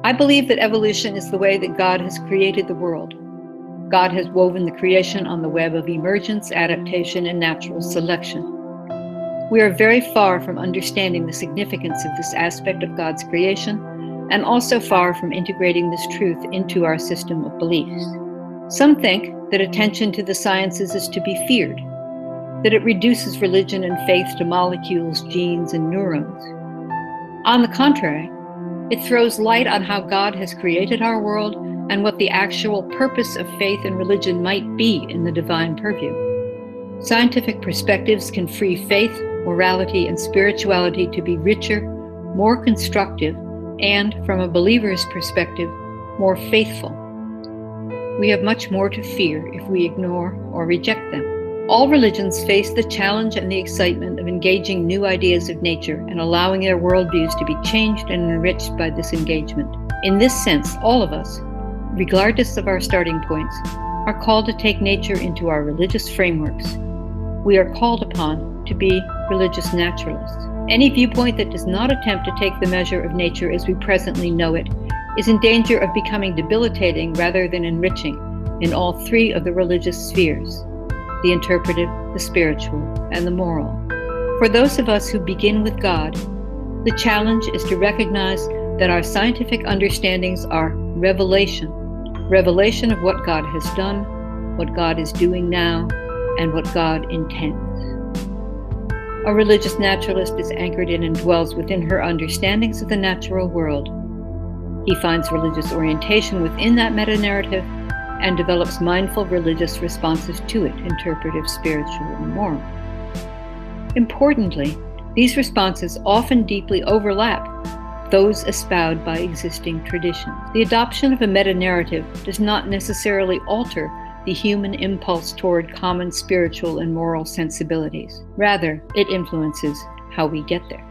I believe that evolution is the way that God has created the world. God has woven the creation on the web of emergence, adaptation, and natural selection. We are very far from understanding the significance of this aspect of God's creation, and also far from integrating this truth into our system of beliefs. Some think that attention to the sciences is to be feared, that it reduces religion and faith to molecules, genes, and neurons. On the contrary, it throws light on how God has created our world and what the actual purpose of faith and religion might be in the divine purview. Scientific perspectives can free faith, morality, and spirituality to be richer, more constructive, and, from a believer's perspective, more faithful. We have much more to fear if we ignore or reject them. All religions face the challenge and the excitement of engaging new ideas of nature and allowing their worldviews to be changed and enriched by this engagement. In this sense, all of us, regardless of our starting points, are called to take nature into our religious frameworks. We are called upon to be religious naturalists. Any viewpoint that does not attempt to take the measure of nature as we presently know it is in danger of becoming debilitating rather than enriching in all three of the religious spheres: the interpretive, the spiritual, and the moral. For those of us who begin with God, the challenge is to recognize that our scientific understandings are revelation of what God has done, what God is doing now, and what God intends. A religious naturalist is anchored in and dwells within her understandings of the natural world. He finds religious orientation within that meta-narrative and develops mindful religious responses to it, interpretive, spiritual, and moral. Importantly, these responses often deeply overlap those espoused by existing traditions. The adoption of a meta-narrative does not necessarily alter the human impulse toward common spiritual and moral sensibilities. Rather, it influences how we get there.